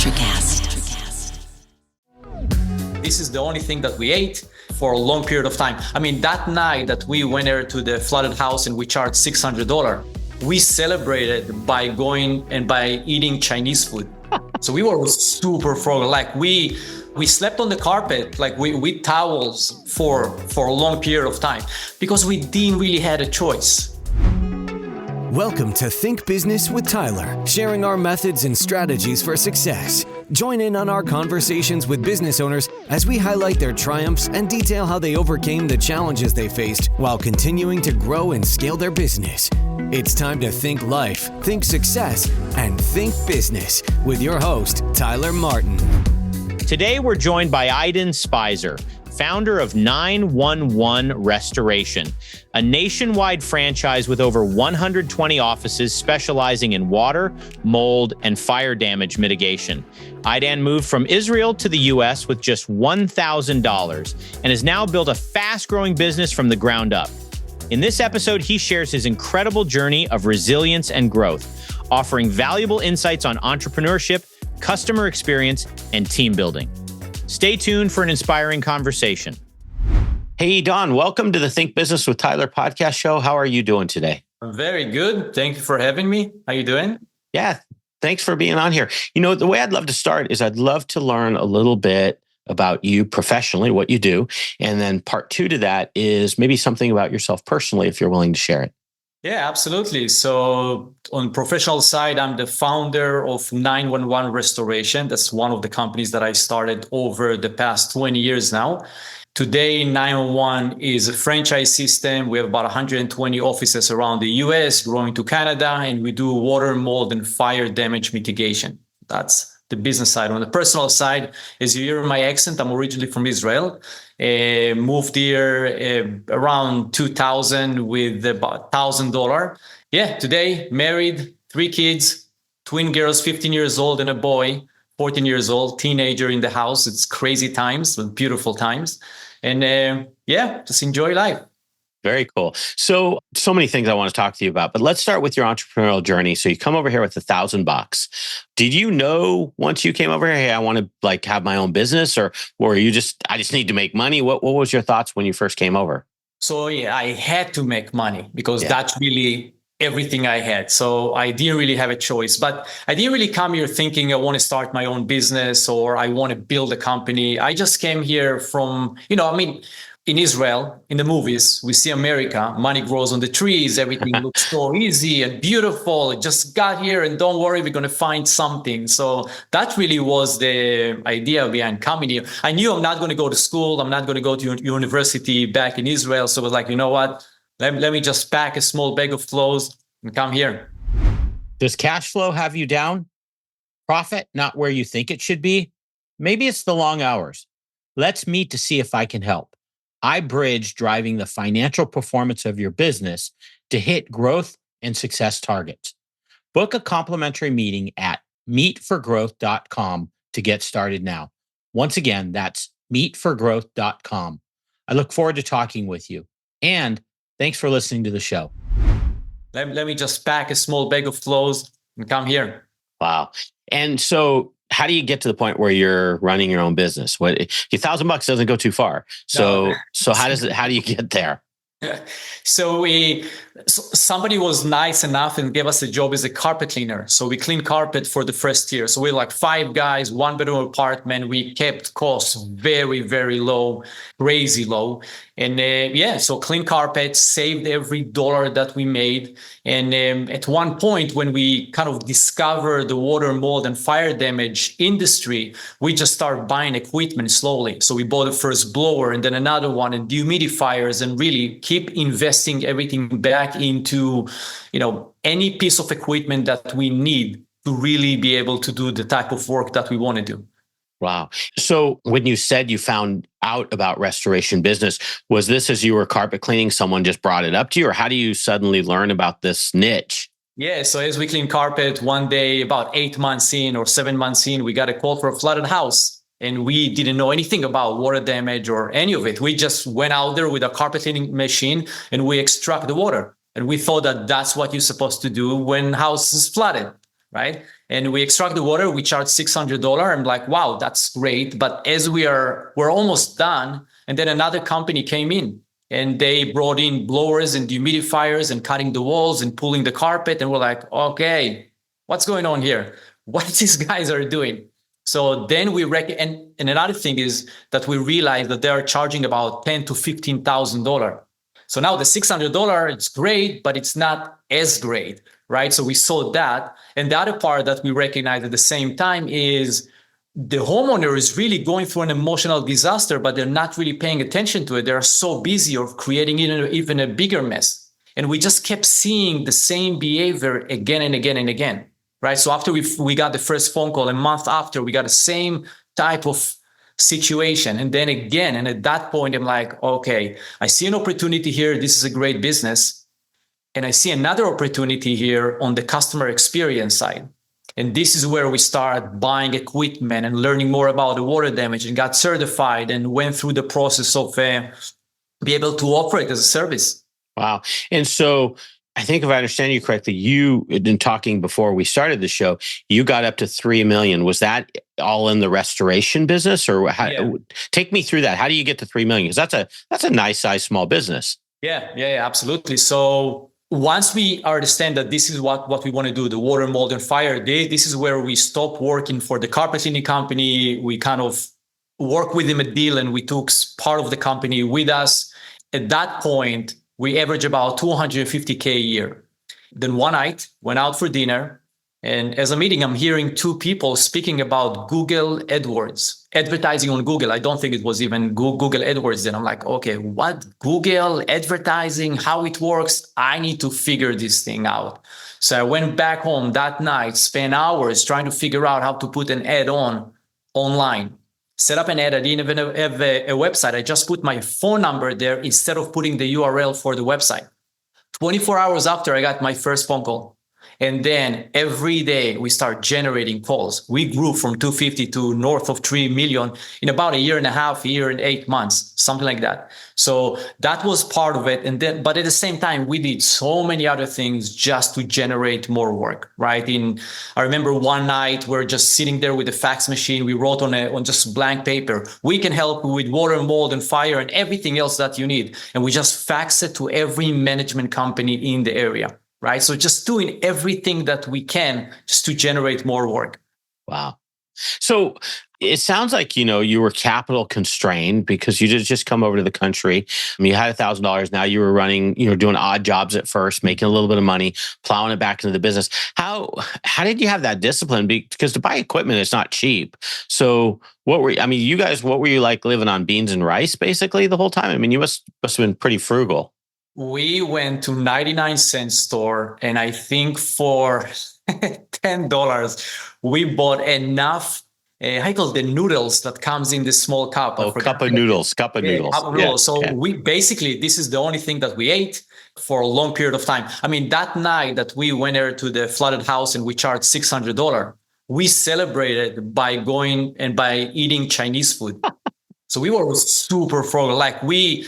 NutriCast. This is the only thing that we ate for a long period of time. I mean, that night that we went there to the flooded house and we charged $600, we celebrated by going and by eating Chinese food. So we were super frugal. Like we slept on the carpet, like with towels for a long period of time because we didn't really have a choice. Welcome to Think Business with Tyler, sharing our methods and strategies for success. Join in on our conversations with business owners as we highlight their triumphs and detail how they overcame the challenges they faced while continuing to grow and scale their business. It's time to think life, think success, and think business with your host, Tyler Martin. Today, we're joined by Idan Shpizear, founder of 911 Restoration, a nationwide franchise with over 120 offices specializing in water, mold, and fire damage mitigation. Idan moved from Israel to the U.S. with just $1,000 and has now built a fast-growing business from the ground up. In this episode, he shares his incredible journey of resilience and growth, offering valuable insights on entrepreneurship, customer experience, and team building. Stay tuned for an inspiring conversation. Hey, Idan, welcome to the Think Business with Tyler podcast show. How are you doing today? I'm very good. Thank you for having me. How you doing? Yeah, thanks for being on here. You know, the way I'd love to start is I'd love to learn a little bit about you professionally, what you do. And then part two to that is maybe something about yourself personally, if you're willing to share it. Yeah, absolutely. So on professional side, I'm the founder of 911 Restoration. That's one of the companies that I started over the past 20 years now. Today, 911 is a franchise system. We have about 120 offices around the US, growing to Canada, and we do water, mold, and fire damage mitigation. That's the business side. On the personal side, as you hear my accent, I'm originally from Israel. Moved here around 2000 with about $1,000. Yeah, today married, 3 kids, twin girls, 15 years old, and a boy, 14 years old, teenager in the house. It's crazy times, but beautiful times. And just enjoy life. Very cool. So many things I want to talk to you about, but let's start with your entrepreneurial journey. So you come over here with $1,000. Did you know once you came over here, hey, I want to have my own business, or were you I just need to make money? What was your thoughts when you first came over? So yeah, I had to make money because that's really everything I had. So I didn't really have a choice, but I didn't really come here thinking I want to start my own business or I want to build a company. I just came here from, in Israel, in the movies, we see America, money grows on the trees, everything looks so easy and beautiful. Just got here and don't worry, we're going to find something. So that really was the idea behind coming here. I knew I'm not going to go to school. I'm not going to go to university back in Israel. So I was like, you know what? Let me just pack a small bag of clothes and come here. Does cash flow have you down? Profit not where you think it should be? Maybe it's the long hours. Let's meet to see if I can help. I bridge driving the financial performance of your business to hit growth and success targets. Book a complimentary meeting at meetforgrowth.com to get started now. Once again, that's meetforgrowth.com. I look forward to talking with you. And thanks for listening to the show. Let me just pack a small bag of clothes and come here. Wow. And so how do you get to the point where you're running your own business? What $1,000 doesn't go too far. So how do you get there? So somebody was nice enough and gave us a job as a carpet cleaner. So we cleaned carpet for the first year. So we're like 5 guys, 1-bedroom apartment. We kept costs very, very low, crazy low. And so clean carpet, saved every dollar that we made. And at one point when we kind of discovered the water, mold, and fire damage industry, we just started buying equipment slowly. So we bought the first blower and then another one and dehumidifiers, and really keep investing everything back into, any piece of equipment that we need to really be able to do the type of work that we want to do. Wow. So when you said you found out about restoration business, was this as you were carpet cleaning, someone just brought it up to you, or how do you suddenly learn about this niche? Yeah. So as we clean carpet, one day, about 8 months in or 7 months in, we got a call for a flooded house. And we didn't know anything about water damage or any of it. We just went out there with a carpet cleaning machine and we extract the water. And we thought that that's what you're supposed to do when house is flooded. right? And we extract the water, we charge $600. I'm like, wow, that's great. But as we're almost done. And then another company came in and they brought in blowers and dehumidifiers and cutting the walls and pulling the carpet. And we're like, okay, what's going on here? What these guys are doing? So then we and another thing is that we realized that they are charging about $10,000 to $15,000. So now the $600, it's great, but it's not as great, right? So we saw that. And the other part that we recognize at the same time is the homeowner is really going through an emotional disaster, but they're not really paying attention to it. They're so busy of creating even a bigger mess. And we just kept seeing the same behavior again and again and again, right? So after we got the first phone call, a month after, we got the same type of situation. And then again, and at that point, I'm like, okay, I see an opportunity here. This is a great business. And I see another opportunity here on the customer experience side. And this is where we start buying equipment and learning more about the water damage and got certified and went through the process of be able to operate as a service. Wow. And so I think if I understand you correctly, you, in talking before we started the show, you got up to 3 million. Was that all in the restoration business, or how, take me through that? How do you get to 3 million? Because that's a nice size small business. Yeah, absolutely. So once we understand that this is what we want to do, the water, mold, and fire, this is where we stop working for the carpet cleaning company. We kind of work with them a deal, and we took part of the company with us. At that point, we average about $250K a year. Then one night, went out for dinner. And as I'm eating, I'm hearing two people speaking about Google AdWords, advertising on Google. I don't think it was even Google AdWords. Then I'm like, okay, what? Google advertising, how it works? I need to figure this thing out. So I went back home that night, spent hours trying to figure out how to put an ad online. Set up an ad. I didn't even have a website. I just put my phone number there instead of putting the URL for the website. 24 hours after, I got my first phone call. And then every day we start generating calls. We grew from 250 to north of 3 million in about a year and a half, year and 8 months, something like that. So that was part of it. And then, but at the same time, we did so many other things just to generate more work, right? I remember one night we're just sitting there with a fax machine. We wrote on just blank paper, we can help you with water, mold, and fire and everything else that you need. And we just fax it to every management company in the area. Right. So just doing everything that we can just to generate more work. Wow. So it sounds like, you were capital constrained because you did just come over to the country. I mean, you had $1,000. Now you were running, doing odd jobs at first, making a little bit of money, plowing it back into the business. How did you have that discipline? Because to buy equipment, it's not cheap. So what were you like, living on beans and rice basically the whole time? I mean, you must have been pretty frugal. We went to 99-cent store, and I think for $10, we bought enough, I call the noodles that comes in this small cup. Cup of noodles. Yeah. So we basically, this is the only thing that we ate for a long period of time. I mean, that night that we went there to the flooded house and we charged $600, we celebrated by going and by eating Chinese food. So we were super frugal. Like we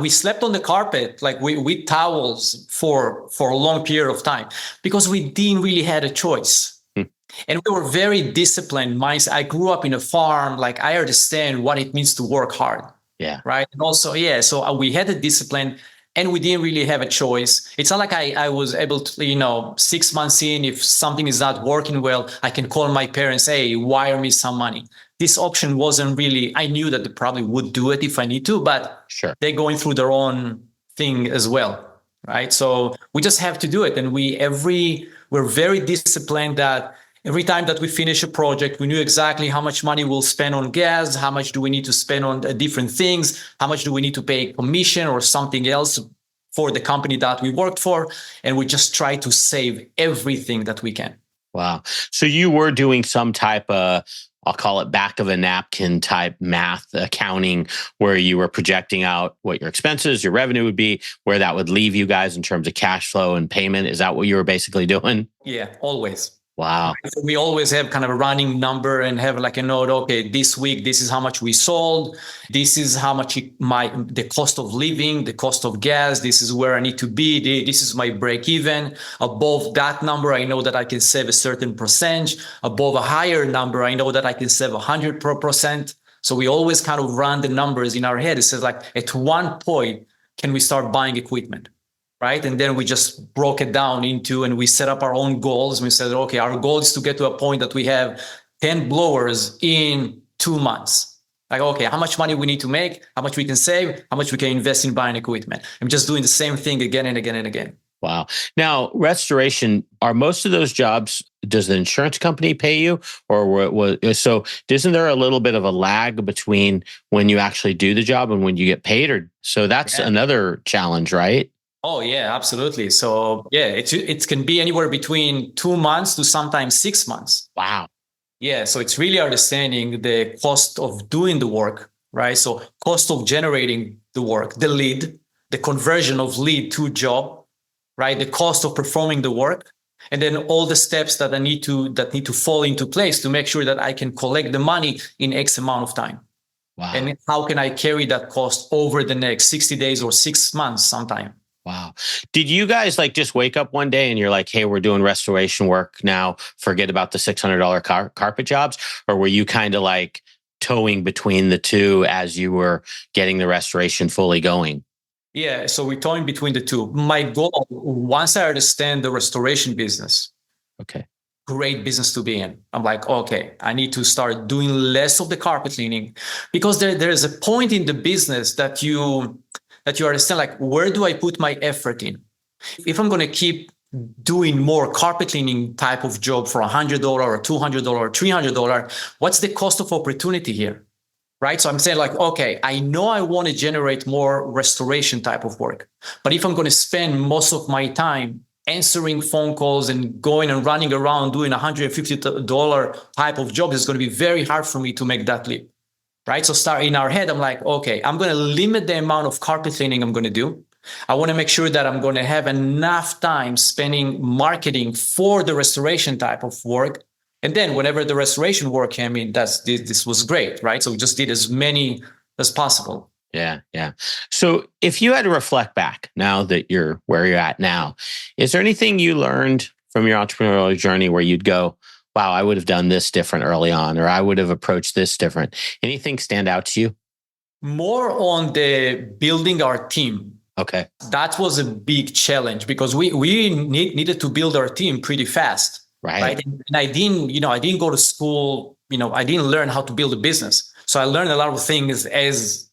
slept on the carpet, like with towels for a long period of time because we didn't really had a choice. And we were very disciplined. I grew up in a farm. Like I understand what it means to work hard. Yeah. Right. And also, so we had a discipline and we didn't really have a choice. It's not like I was able to, 6 months in, if something is not working well, I can call my parents, hey, wire me some money. This option wasn't really, I knew that they probably would do it if I need to, but sure, they're going through their own thing as well, right? So we just have to do it. And we're very disciplined that every time that we finish a project, we knew exactly how much money we'll spend on gas, how much do we need to spend on different things, how much do we need to pay commission or something else for the company that we worked for. And we just try to save everything that we can. Wow. So you were doing some type of, I'll call it back of a napkin type math accounting, where you were projecting out what your expenses, your revenue would be, where that would leave you guys in terms of cash flow and payment. Is that what you were basically doing? Yeah, always. Wow. So we always have kind of a running number and have like a note. Okay, this week, this is how much we sold. This is how much the cost of living, the cost of gas. This is where I need to be. This is my break even. Above that number, I know that I can save a certain percentage. Above a higher number, I know that I can save 100%. So we always kind of run the numbers in our head. It says like, at one point, can we start buying equipment? Right. And then we just broke it down into, and we set up our own goals. We said, okay, our goal is to get to a point that we have 10 blowers in 2 months. Like, okay, how much money we need to make, how much we can save, how much we can invest in buying equipment. I'm just doing the same thing again and again and again. Wow. Now, restoration, are most of those jobs, does the insurance company pay you? So isn't there a little bit of a lag between when you actually do the job and when you get paid? Or so that's another challenge, right? Oh yeah, absolutely. So yeah, it can be anywhere between 2 months to sometimes 6 months. Wow. Yeah. So it's really understanding the cost of doing the work, right? So cost of generating the work, the lead, the conversion of lead to job, right? The cost of performing the work, and then all the steps that need to fall into place to make sure that I can collect the money in X amount of time. Wow. And how can I carry that cost over the next 60 days or 6 months sometime? Wow. Did you guys like just wake up one day and you're like, hey, we're doing restoration work now, forget about the $600 carpet jobs? Or were you kind of like towing between the two as you were getting the restoration fully going? Yeah, so we're towing between the two. My goal, once I understand the restoration business, okay, great business to be in. I'm like, okay, I need to start doing less of the carpet cleaning, because there's a point in the business that you understand, like, where do I put my effort in? If I'm going to keep doing more carpet cleaning type of job for $100 or $200 or $300, what's the cost of opportunity here? Right? So I'm saying like, okay, I know I want to generate more restoration type of work, but if I'm going to spend most of my time answering phone calls and going and running around doing $150 type of job, it's going to be very hard for me to make that leap. Right? So start in our head, I'm like, okay, I'm going to limit the amount of carpet cleaning I'm going to do. I want to make sure that I'm going to have enough time spending marketing for the restoration type of work. And then whenever the restoration work came in, this was great, right? So we just did as many as possible. Yeah, yeah. So if you had to reflect back now that you're where you're at now, is there anything you learned from your entrepreneurial journey where you'd go, wow, I would have done this different early on, or I would have approached this different? Anything stand out to you? More on the building our team. Okay. That was a big challenge because we needed to build our team pretty fast. Right. And I didn't go to school, I didn't learn how to build a business. So I learned a lot of things as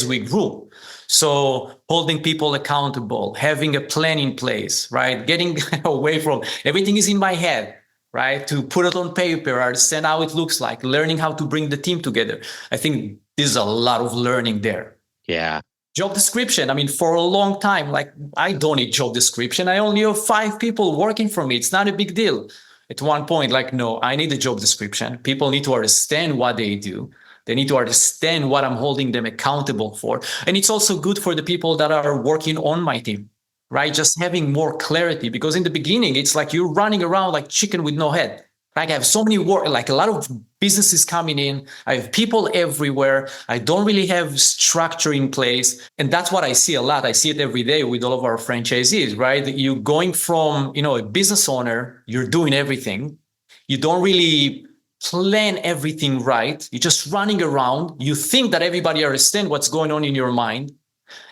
we grew. So holding people accountable, having a plan in place, right? Getting away from everything is in my head, right? To put it on paper, understand how it looks like, learning how to bring the team together. I think there's a lot of learning there. Yeah. Job description. I mean, for a long time, like, I don't need job description. I only have 5 people working for me. It's not a big deal. At one point, like, no, I need a job description. People need to understand what they do. They need to understand what I'm holding them accountable for. And it's also good for the people that are working on my team, right? Just having more clarity, because in the beginning, it's like you're running around like chicken with no head. Like, I have so many work, like a lot of businesses coming in. I have people everywhere. I don't really have structure in place. And that's what I see a lot. I see it every day with all of our franchisees, right? You're going from, a business owner, you're doing everything. You don't really plan everything right. You're just running around. You think that everybody understands what's going on in your mind.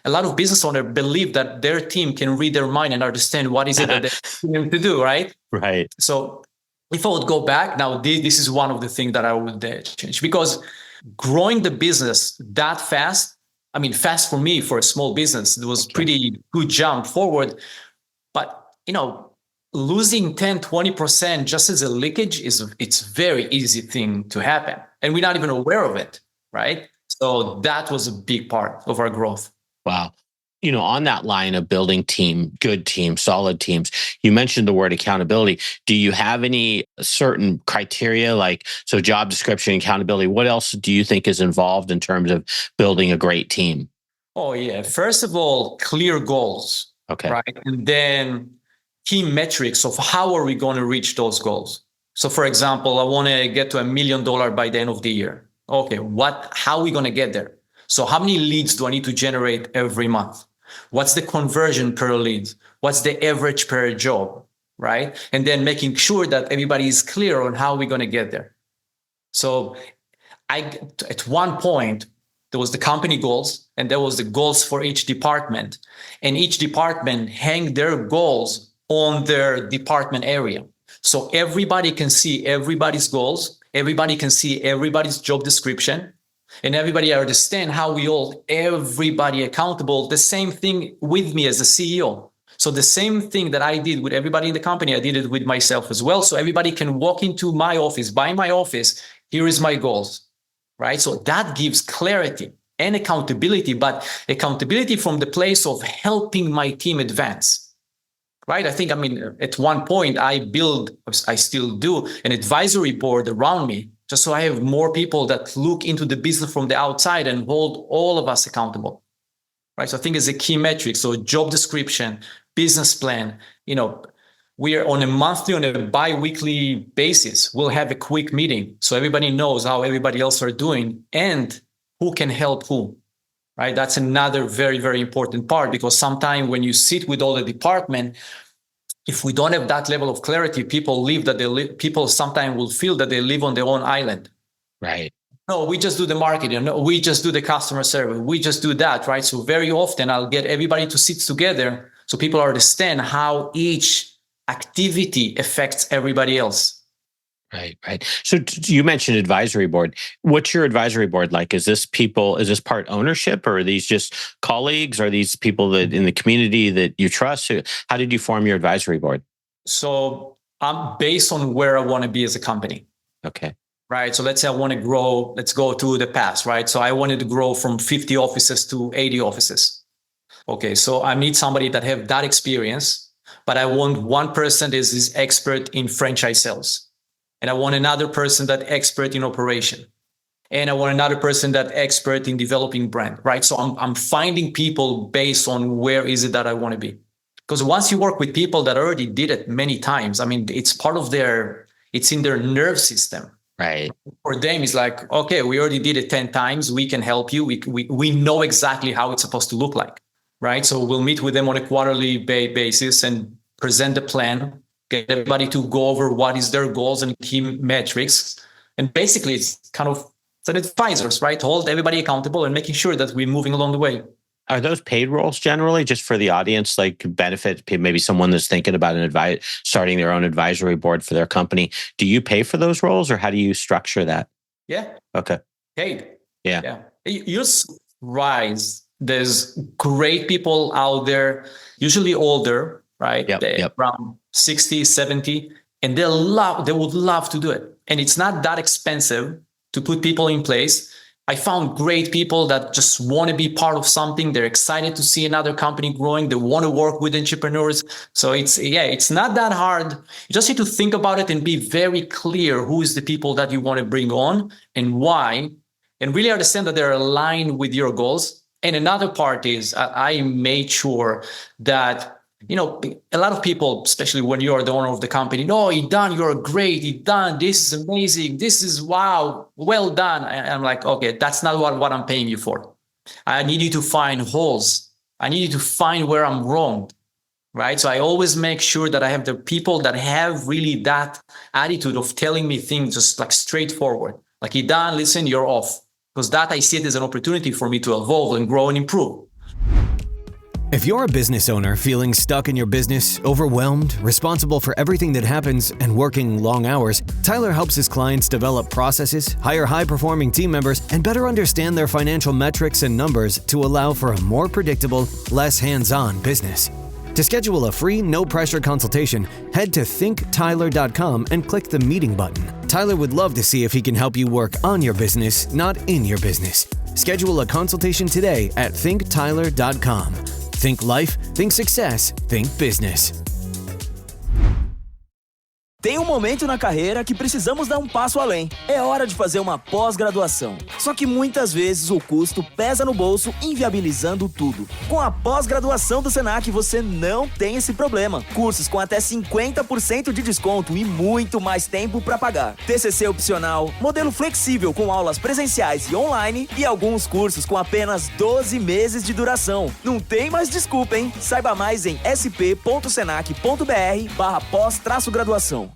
A lot of business owners believe that their team can read their mind and understand what is it that they're going to do, right? Right. So if I would go back, now this is one of the things that I would change, because growing the business that fast, I mean, fast for me, for a small business, it was pretty good jump forward. But, losing 10, 20% just as a leakage it's very easy thing to happen. And we're not even aware of it, right? So that was a big part of our growth. Wow. On that line of building team, good team, solid teams, you mentioned the word accountability. Do you have any certain criteria, like, so job description, accountability, what else do you think is involved in terms of building a great team? Oh, yeah. First of all, clear goals. Okay. Right. And then key metrics of how are we going to reach those goals. So for example, I want to get to $1 million by the end of the year. Okay, how are we going to get there? So how many leads do I need to generate every month? What's the conversion per lead? What's the average per job, right? And then making sure that everybody is clear on how we're going to get there. So at one point, there was the company goals and there was the goals for each department. And each department hang their goals on their department area. So everybody can see everybody's goals. Everybody can see everybody's job description. And everybody understand how we hold everybody accountable. The same thing with me as a CEO. So the same thing that I did with everybody in the company, I did it with myself as well. So everybody can walk into my office, by my office, here is my goals, right? So that gives clarity and accountability, but accountability from the place of helping my team advance, right? I think, at one point I still do an advisory board around me, just so I have more people that look into the business from the outside and hold all of us accountable, right? So I think it's a key metric. So job description, business plan, we are on a monthly, on a bi-weekly basis. We'll have a quick meeting so everybody knows how everybody else are doing and who can help who, right? That's another very, very important part, because sometimes when you sit with all the department, if we don't have that level of clarity, people sometimes will feel that they live on their own island. Right. No, we just do the marketing. No, we just do the customer service. We just do that, right? So very often I'll get everybody to sit together so people understand how each activity affects everybody else. Right. So you mentioned advisory board. What's your advisory board like? Is this part ownership, or are these just colleagues? Are these people that in the community that you trust? How did you form your advisory board? So I'm based on where I want to be as a company. Okay. Right. So let's say I want to grow, let's go to the past, right? So I wanted to grow from 50 offices to 80 offices. Okay. So I need somebody that have that experience, but I want one person that is expert in franchise sales. And I want another person that expert in operation. And I want another person that expert in developing brand, right? So I'm finding people based on where is it that I want to be. Because once you work with people that already did it many times, it's part of it's in their nerve system. Right. For them, it's like, okay, we already did it 10 times. We can help you. We know exactly how it's supposed to look like, right? So we'll meet with them on a quarterly basis and present the plan, get everybody to go over what is their goals and key metrics. And basically, it's an advisors, right? Hold everybody accountable and making sure that we're moving along the way. Are those paid roles generally, just for the audience, like benefit maybe someone that's thinking about starting their own advisory board for their company? Do you pay for those roles, or how do you structure that? Yeah. Okay. Paid. Yeah. You'll rise. There's great people out there, usually older, right? Yep. Around 60, 70, and they would love to do it. And it's not that expensive to put people in place. I found great people that just want to be part of something. They're excited to see another company growing. They want to work with entrepreneurs. So it's not that hard. You just need to think about it and be very clear who is the people that you want to bring on and why, and really understand that they're aligned with your goals. And another part is I made sure that, a lot of people, especially when you are the owner of the company, no, Idan, you're great. Idan, this is amazing. This is wow. Well done. And I'm like, okay, that's not what I'm paying you for. I need you to find holes. I need you to find where I'm wrong, right? So I always make sure that I have the people that have really that attitude of telling me things just like straightforward. Like, Idan, listen, you're off. Because that I see it as an opportunity for me to evolve and grow and improve. If you're a business owner feeling stuck in your business, overwhelmed, responsible for everything that happens, and working long hours, Tyler helps his clients develop processes, hire high-performing team members, and better understand their financial metrics and numbers to allow for a more predictable, less hands-on business. To schedule a free, no-pressure consultation, head to thinktyler.com and click the meeting button. Tyler would love to see if he can help you work on your business, not in your business. Schedule a consultation today at thinktyler.com. Think life, think success, think business. Tem um momento na carreira que precisamos dar um passo além. É hora de fazer uma pós-graduação. Só que muitas vezes o custo pesa no bolso, inviabilizando tudo. Com a pós-graduação do Senac, você não tem esse problema. Cursos com até 50% de desconto e muito mais tempo para pagar. TCC opcional, modelo flexível com aulas presenciais e online e alguns cursos com apenas 12 meses de duração. Não tem mais desculpa, hein? Saiba mais em sp.senac.br/pós-graduação.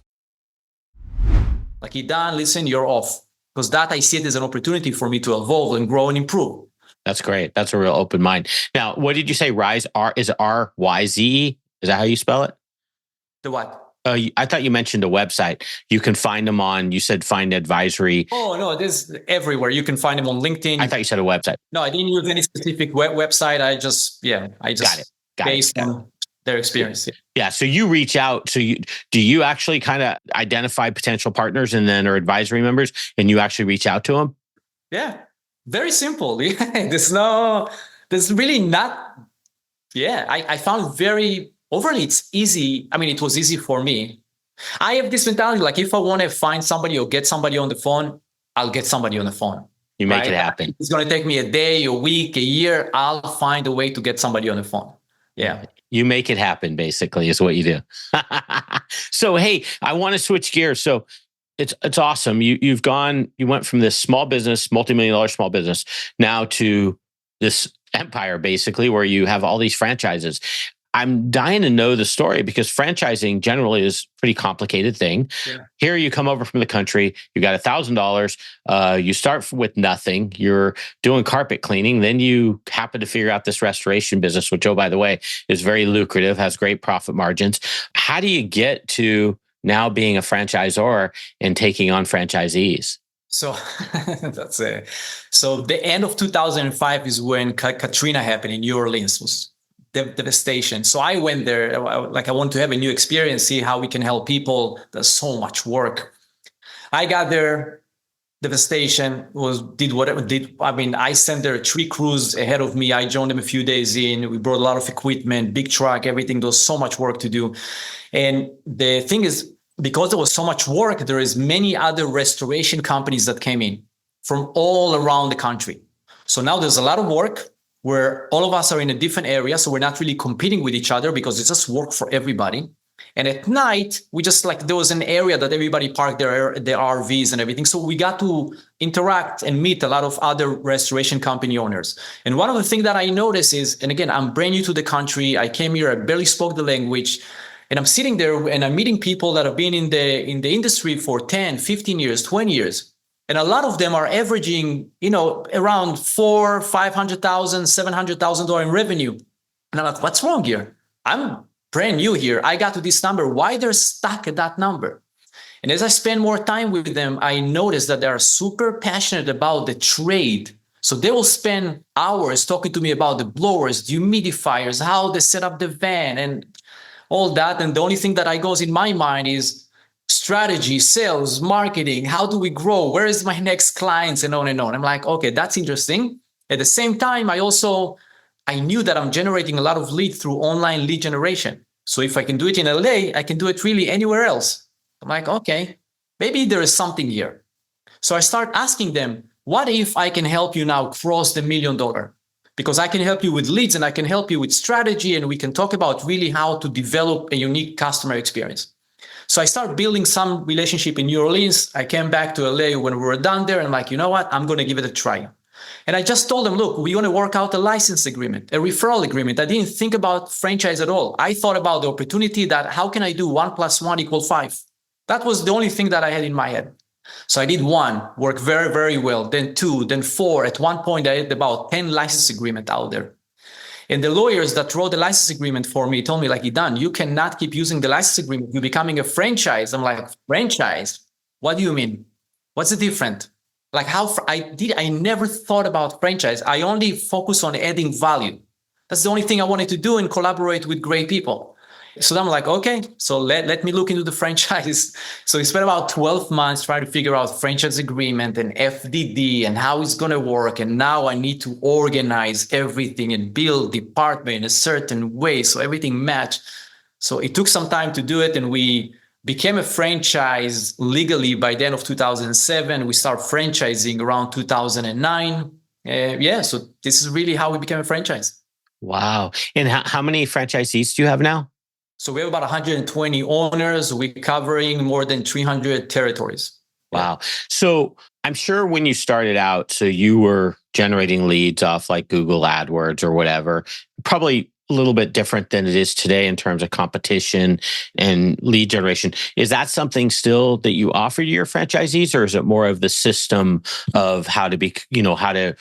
Like, Idan, listen, you're off. Because that I see it as an opportunity for me to evolve and grow and improve. That's great. That's a real open mind. Now, what did you say? Rise, is it RYZE? Is that how you spell it? The what? I thought you mentioned a website. You can find them on, you said find advisory. Oh, no, this is everywhere. You can find them on LinkedIn. I thought you said a website. No, I didn't use any specific website. I just got it. Based on their experience. Yeah. So you reach out. So do you actually kind of identify potential partners and then or advisory members and you actually reach out to them? Yeah. Very simple. There's really not. Yeah. I found it very overly. It's easy. I mean, it was easy for me. I have this mentality. Like, if I want to find somebody or get somebody on the phone, I'll get somebody on the phone. You make it happen. It's going to take me a day, a week, a year. I'll find a way to get somebody on the phone. Yeah. You make it happen, basically, is what you do. So, hey, I want to switch gears. So it's awesome. You went from this small business, multi-million-dollar small business, now to this empire, basically, where you have all these franchises. I'm dying to know the story because franchising generally is a pretty complicated thing. Yeah. Here you come over from the country, you got $1,000. You start with nothing. You're doing carpet cleaning. Then you happen to figure out this restoration business, which, oh, by the way, is very lucrative, has great profit margins. How do you get to now being a franchisor and taking on franchisees? So that's it. So the end of 2005 is when Katrina happened in New Orleans. Was devastation. So I went there, like, I want to have a new experience, see how we can help people. There's so much work. I got there, devastation, did whatever. I mean, I sent there 3 crews ahead of me. I joined them a few days in. We brought a lot of equipment, big truck, everything. There was so much work to do. And the thing is, because there was so much work, there is many other restoration companies that came in from all around the country. So now there's a lot of work where all of us are in a different area. So we're not really competing with each other because it's just work for everybody. And at night, we just, like, there was an area that everybody parked their RVs and everything. So we got to interact and meet a lot of other restoration company owners. And one of the things that I noticed is, and again, I'm brand new to the country. I came here, I barely spoke the language. And I'm sitting there and I'm meeting people that have been in the industry for 10, 15 years, 20 years. And a lot of them are averaging, around $400,000, $500,000, $700,000 in revenue. And I'm like, what's wrong here? I'm brand new here. I got to this number. Why they're stuck at that number? And as I spend more time with them, I notice that they are super passionate about the trade. So they will spend hours talking to me about the blowers, the humidifiers, how they set up the van and all that. And the only thing that goes in my mind is strategy, sales, marketing. How do we grow? Where is my next clients? And on and on. I'm like, okay, that's interesting. At the same time, I knew that I'm generating a lot of leads through online lead generation. So if I can do it in LA, I can do it really anywhere else. I'm like, okay, maybe there is something here. So I start asking them, what if I can help you now cross the $1 million? Because I can help you with leads and I can help you with strategy, and we can talk about really how to develop a unique customer experience. So I started building some relationship in New Orleans. I came back to LA when we were done there, and I'm like, you know what? I'm going to give it a try. And I just told them, look, we're going to work out a license agreement, a referral agreement. I didn't think about franchise at all. I thought about the opportunity that how can I do 1 + 1 = 5? That was the only thing that I had in my head. So I did 1, worked very, very well, then 2, then 4. At one point, I had about 10 license agreements out there. And the lawyers that wrote the license agreement for me told me, like, Idan, you cannot keep using the license agreement. You're becoming a franchise. I'm like, franchise? What do you mean? What's the difference? Like, I never thought about franchise. I only focus on adding value. That's the only thing I wanted to do and collaborate with great people. So I'm like, okay, so let me look into the franchise. So we spent about 12 months trying to figure out franchise agreement and FDD and how it's going to work. And now I need to organize everything and build department in a certain way so everything matched. So it took some time to do it. And we became a franchise legally by the end of 2007. We start franchising around 2009. So this is really how we became a franchise. Wow. And how many franchisees do you have now? So we have about 120 owners. We're covering more than 300 territories. Wow. So I'm sure when you started out, so you were generating leads off like Google AdWords or whatever, probably a little bit different than it is today in terms of competition and lead generation. Is that something still that you offer to your franchisees, or is it more of the system of how to be, how to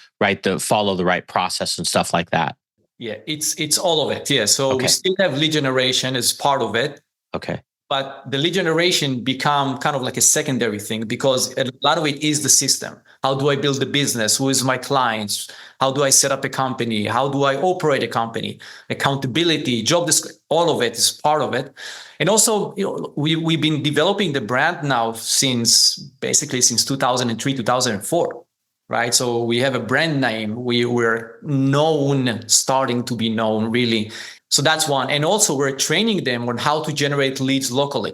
follow the right process and stuff like that? Yeah, it's all of it. Yeah. So Okay. we still have lead generation as part of it. Okay. But the lead generation become kind of like a secondary thing, because a lot of it is the system. How do I build the business? Who is my clients? How do I set up a company? How do I operate a company? Accountability, job description, all of it is part of it. And also, we've been developing the brand now since 2003, 2004. Right. So we have a brand name. We're known, starting to be known, really. So that's one. And also we're training them on how to generate leads locally.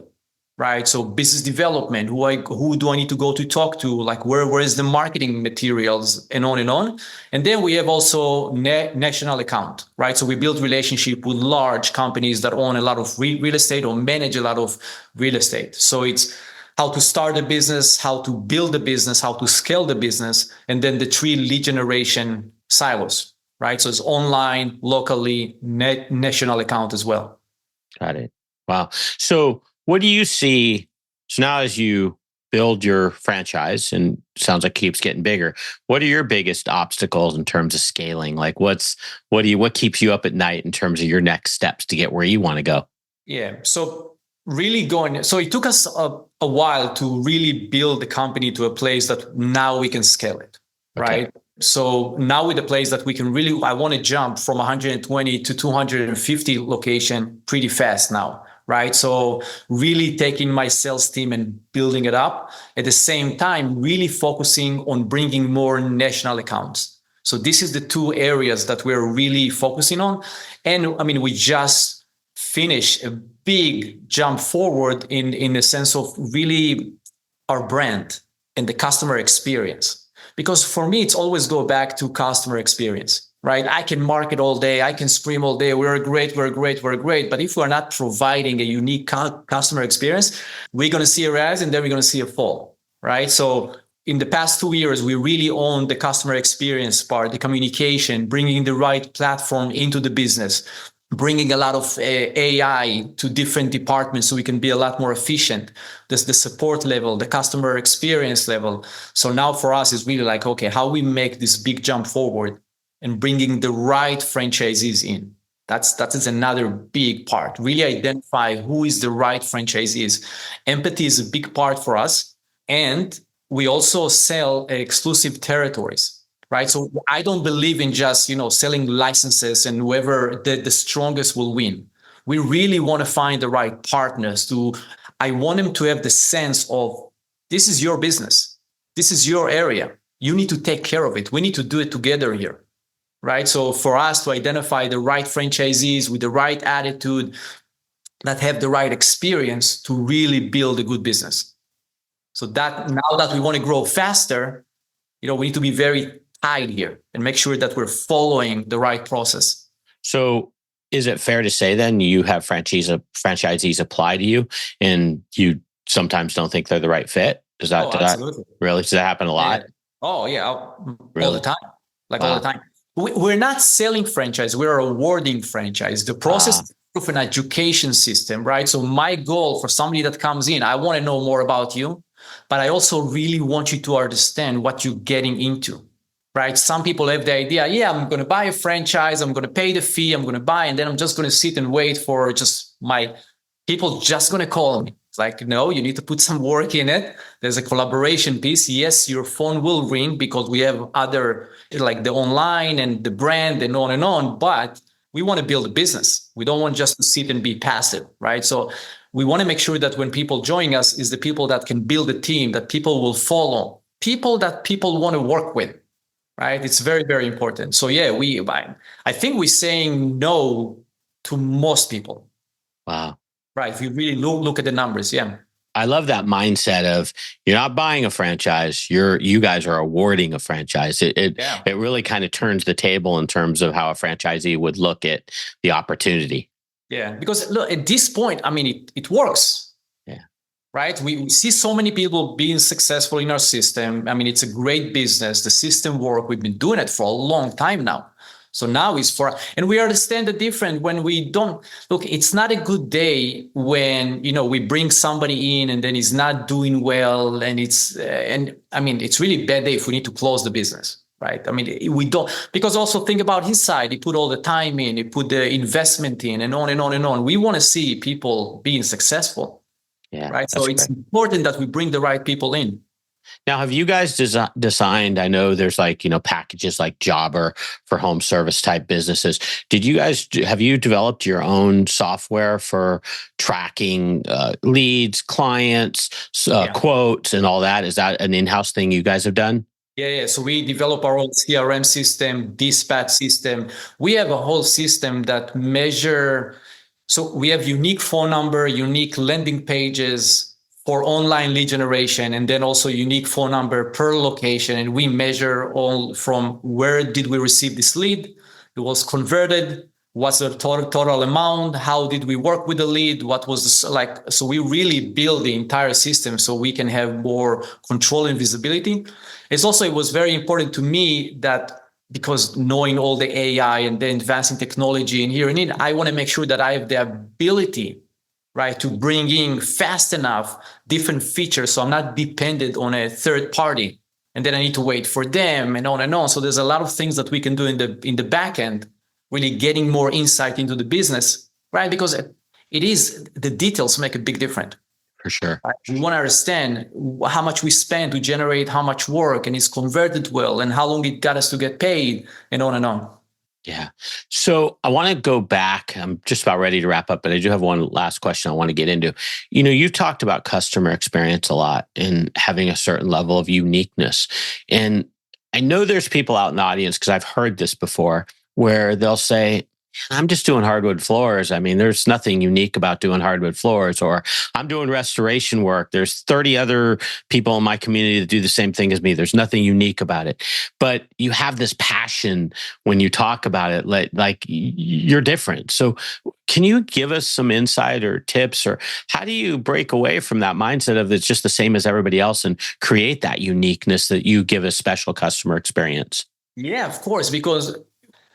Right. So business development, who do I need to go to talk to? Like where is the marketing materials, and on and on. And then we have also national account. Right. So we build relationship with large companies that own a lot of real estate or manage a lot of real estate. So it's how to start a business, how to build a business, how to scale the business, and then the 3 lead generation silos, right? So it's online, locally, national account as well. Got it. Wow. So what do you see? So now as you build your franchise, and sounds like it keeps getting bigger, what are your biggest obstacles in terms of scaling? Like what keeps you up at night in terms of your next steps to get where you want to go? Yeah. So it took us a while to really build the company to a place that now we can scale it, right? Okay. So now with the place that we can really, I want to jump from 120 to 250 location pretty fast now, right? So really taking my sales team and building it up. At the same time, really focusing on bringing more national accounts. So this is the 2 areas that we're really focusing on. And I mean, we just finished a big jump forward in the sense of really our brand and the customer experience. Because for me, it's always go back to customer experience, right? I can market all day. I can scream all day. We're great. But if we're not providing a unique customer experience, we're going to see a rise and then we're going to see a fall, right? So in the past 2 years, we really owned the customer experience part, the communication, bringing the right platform into the business, bringing a lot of AI to different departments so we can be a lot more efficient. There's the support level, the customer experience level. So now for us, it's really like, okay, how we make this big jump forward and bringing the right franchisees in. That is another big part. Really identify who is the right franchisees. Empathy is a big part for us. And we also sell exclusive territories. Right. So I don't believe in just, selling licenses and whoever the strongest will win. We really want to find the right partners I want them to have the sense of, this is your business. This is your area. You need to take care of it. We need to do it together here. Right. So for us to identify the right franchisees with the right attitude, that have the right experience to really build a good business. So that now that we want to grow faster, we need to be very tight here and make sure that we're following the right process. So is it fair to say then you have franchisees apply to you and you sometimes don't think they're the right fit? Absolutely. Really? Does that happen a lot? Yeah. Oh yeah. Really? All the time. All the time. We're not selling franchise. We're awarding franchise. The process of an education system, right? So my goal for somebody that comes in, I want to know more about you, but I also really want you to understand what you're getting into. Right. Some people have the idea, I'm going to buy a franchise. I'm going to pay the fee. I'm going to buy, and then I'm just going to sit and wait for just my people just going to call me. It's like, no, you need to put some work in it. There's a collaboration piece. Yes, your phone will ring because we have other, like the online and the brand and on, but we want to build a business. We don't want just to sit and be passive, right? So we want to make sure that when people join us is the people that can build a team that people will follow, people that people want to work with. Right. It's very, very important. So, I think we're saying no to most people. Wow. Right. If you really look at the numbers, yeah. I love that mindset of you're not buying a franchise, you guys are awarding a franchise. It really kind of turns the table in terms of how a franchisee would look at the opportunity. Yeah, because look, at this point, I mean, it works. Yeah. Right. We see so many people being successful in our system. I mean, it's a great business. The system work. We've been doing it for a long time now. So now it's and we understand the difference when we don't look. It's not a good day when, we bring somebody in and then he's not doing well. And it's really bad day if we need to close the business. Right. I mean, we don't, because also think about his side. He put all the time in, he put the investment in, and on and on and on. We want to see people being successful. Yeah. Right. So it's important that we bring the right people in. Now, have you guys designed, I know there's packages like Jobber for home service type businesses. Have you developed your own software for tracking leads, clients, quotes and all that? Is that an in-house thing you guys have done? Yeah. So we develop our own CRM system, dispatch system. We have a whole system that measure. So we have unique phone number, unique landing pages for online lead generation, and then also unique phone number per location. And we measure all from where did we receive this lead? It was converted. What's the total amount? How did we work with the lead? What was so we really build the entire system so we can have more control and visibility. It was very important to me that, because knowing all the AI and the advancing technology in here and in, I want to make sure that I have the ability, right, to bring in fast enough different features so I'm not dependent on a third party and then I need to wait for them and on and on. So there's a lot of things that we can do in the back end, really getting more insight into the business, right? Because it is, the details make a big difference. For sure. Right? We want to understand how much we spend to generate how much work and it's converted well and how long it got us to get paid and on and on. Yeah. So I want to go back. I'm just about ready to wrap up, but I do have one last question I want to get into. You've talked about customer experience a lot and having a certain level of uniqueness. And I know there's people out in the audience, because I've heard this before, where they'll say, I'm just doing hardwood floors. I mean, there's nothing unique about doing hardwood floors, or I'm doing restoration work. There's 30 other people in my community that do the same thing as me. There's nothing unique about it. But you have this passion when you talk about it, like you're different. So can you give us some insight or tips, or how do you break away from that mindset of it's just the same as everybody else and create that uniqueness that you give a special customer experience? Yeah, of course, because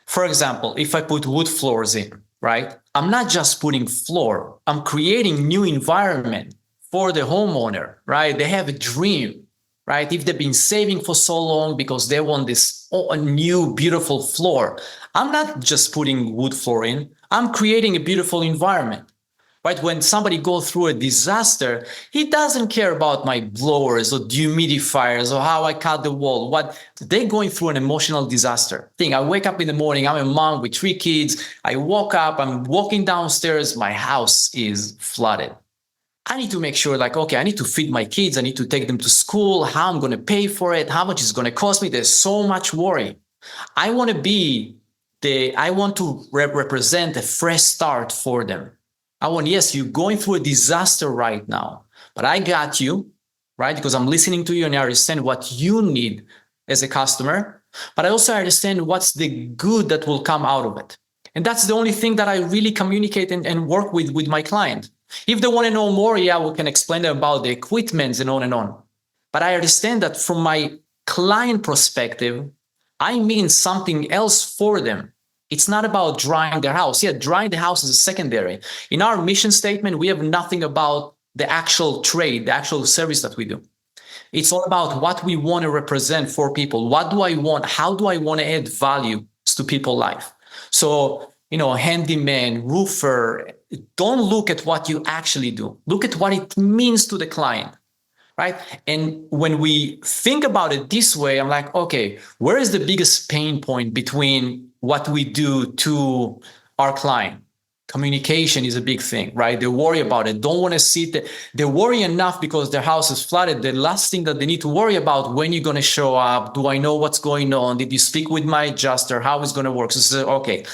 for example, if I put wood floors in, right, I'm not just putting floor, I'm creating new environment for the homeowner, right? They have a dream, right? If they've been saving for so long because they want this a new, beautiful floor, I'm not just putting wood floor in, I'm creating a beautiful environment. Right? When somebody goes through a disaster, he doesn't care about my blowers or dehumidifiers or how I cut the wall. What they're going through an emotional disaster thing. I wake up in the morning, I'm a mom with 3 kids. I woke up, I'm walking downstairs, my house is flooded. I need to make sure, okay, I need to feed my kids. I need to take them to school. How I'm going to pay for it, how much it's going to cost me. There's so much worry. I want to represent a fresh start for them. Yes, you're going through a disaster right now, but I got you, right? Because I'm listening to you and I understand what you need as a customer, but I also understand what's the good that will come out of it. And that's the only thing that I really communicate and work with my client. If they want to know more, we can explain them about the equipment and on and on. But I understand that from my client perspective, I mean something else for them. It's not about drying their house. Yeah, drying the house is a secondary. In our mission statement, we have nothing about the actual trade, the actual service that we do. It's all about what we want to represent for people. What do I want? How do I want to add value to people's life? So, handyman, roofer, don't look at what you actually do. Look at what it means to the client, right? And when we think about it this way, I'm like, okay, where is the biggest pain point between what we do to our client? Communication is a big thing, right? They worry about it. Don't want to see it. They worry enough because their house is flooded. The last thing that they need to worry about, when you're going to show up, do I know what's going on? Did you speak with my adjuster? How is it going to work? So, okay,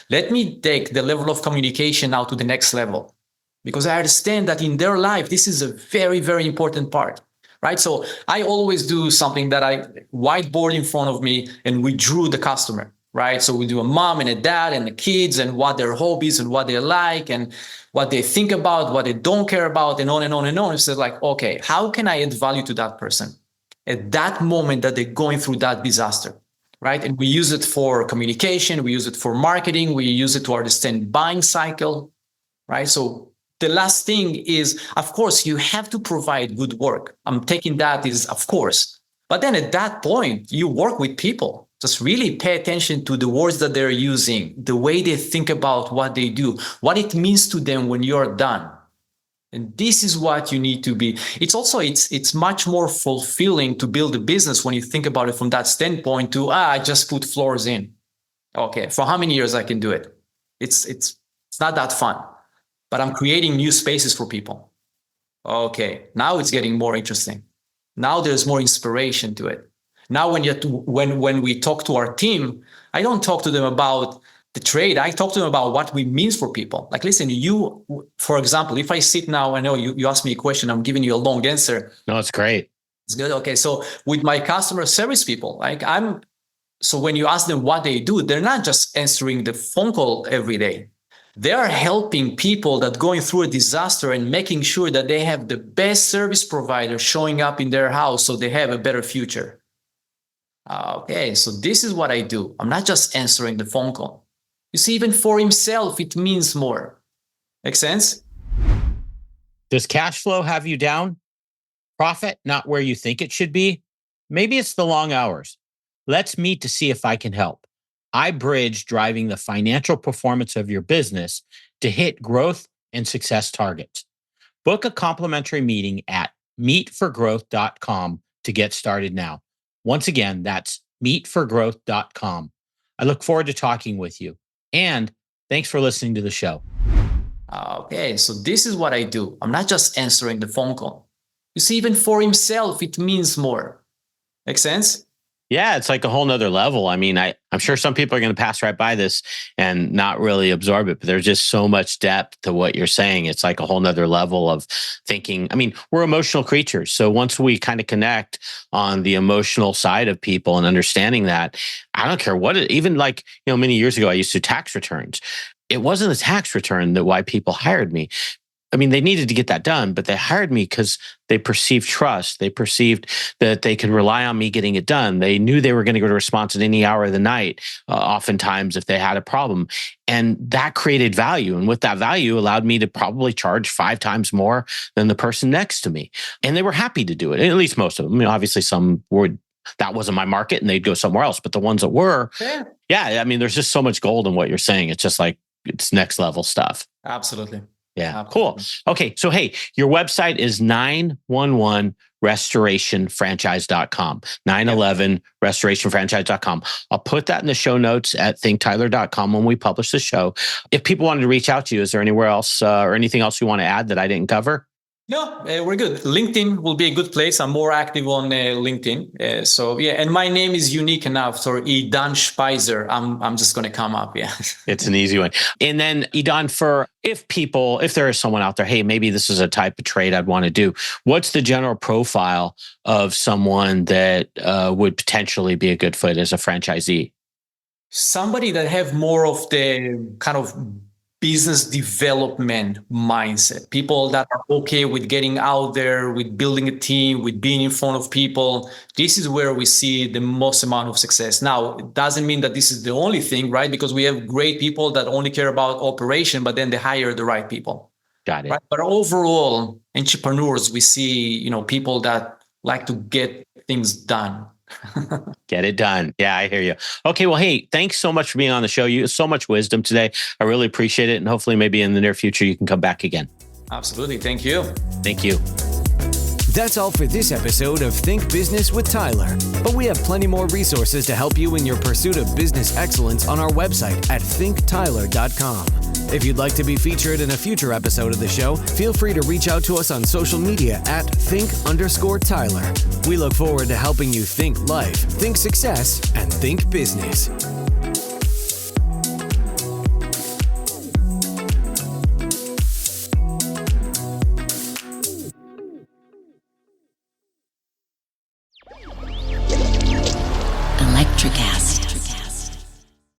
let me take the level of communication now to the next level. because I understand that in their life, this is a very, very important part, right? So I always do something that I whiteboard in front of me, and we drew the customer, right? So we do a mom and a dad and the kids and what their hobbies and what they like and what they think about, what they don't care about, and on and on and on. It's like, okay, how can I add value to that person at that moment that they're going through that disaster, right? And we use it for communication, we use it for marketing, we use it to understand buying cycle, right? So the last thing is, of course, you have to provide good work. I'm taking that is, of course. But then at that point, you work with people. Just really pay attention to the words that they're using, the way they think about what they do, what it means to them when you're done. And this is what you need to be. It's also, it's much more fulfilling to build a business when you think about it from that standpoint to, I just put floors in. Okay, for how many years I can do it? It's not that fun, but I'm creating new spaces for people. Okay, now it's getting more interesting. Now there's more inspiration to it. Now, when we talk to our team, I don't talk to them about the trade. I talk to them about what we means for people. Like, listen, you, for example, if I sit now, I know you asked me a question, I'm giving you a long answer. No, it's great. It's good. Okay. So with my customer service people, so when you ask them what they do, they're not just answering the phone call every day. They are helping people that going through a disaster and making sure that they have the best service provider showing up in their house so they have a better future. Okay, so this is what I do. I'm not just answering the phone call. You see, even for himself, it means more. Make sense? Does cash flow have you down? Profit not where you think it should be? Maybe it's the long hours. Let's meet to see if I can help. I bridge driving the financial performance of your business to hit growth and success targets. Book a complimentary meeting at meetforgrowth.com to get started now. Once again, that's meetforgrowth.com. I look forward to talking with you. And thanks for listening to the show. Okay, so this is what I do. I'm not just answering the phone call. You see, even for himself, it means more. Make sense? Yeah, it's like a whole nother level. I mean, I'm sure some people are going to pass right by this and not really absorb it, but there's just so much depth to what you're saying. It's like a whole nother level of thinking. I mean, we're emotional creatures. So once we kind of connect on the emotional side of people and understanding that, I don't care what even like, many years ago, I used to do tax returns. It wasn't the tax return that why people hired me. I mean, they needed to get that done, but they hired me because they perceived trust. They perceived that they could rely on me getting it done. They knew they were going to get a response at any hour of the night, oftentimes if they had a problem. And that created value. And with that value allowed me to probably charge 5 times more than the person next to me. And they were happy to do it, at least most of them. Obviously some would, that wasn't my market and they'd go somewhere else. But the ones that were, yeah, I mean, there's just so much gold in what you're saying. It's just like, it's next level stuff. Absolutely. Yeah. Cool. Okay. So, hey, your website is 911restorationfranchise.com, 911restorationfranchise.com. I'll put that in the show notes at thinktyler.com when we publish the show. If people wanted to reach out to you, is there anywhere else or anything else you want to add that I didn't cover? No, we're good. LinkedIn will be a good place. I'm more active on LinkedIn. So yeah, and my name is unique enough. So Idan Shpizear, I'm just going to come up. Yeah. It's an easy one. And then Idan, if there is someone out there, hey, maybe this is a type of trade I'd want to do. What's the general profile of someone that would potentially be a good fit as a franchisee? Somebody that have more of the kind of business development mindset. People that are okay with getting out there, with building a team, with being in front of people. This is where we see the most amount of success. Now, it doesn't mean that this is the only thing, right? Because we have great people that only care about operation, but then they hire the right people. Got it. Right? But overall, entrepreneurs, we see, people that like to get things done. Get it done. Yeah, I hear you. Okay. Well, hey, thanks so much for being on the show. You have so much wisdom today. I really appreciate it. And hopefully maybe in the near future, you can come back again. Absolutely. Thank you. Thank you. That's all for this episode of Think Business with Tyler. But we have plenty more resources to help you in your pursuit of business excellence on our website at thinktyler.com. If you'd like to be featured in a future episode of the show, feel free to reach out to us on social media at think_Tyler. We look forward to helping you think life, think success, and think business. electric acid.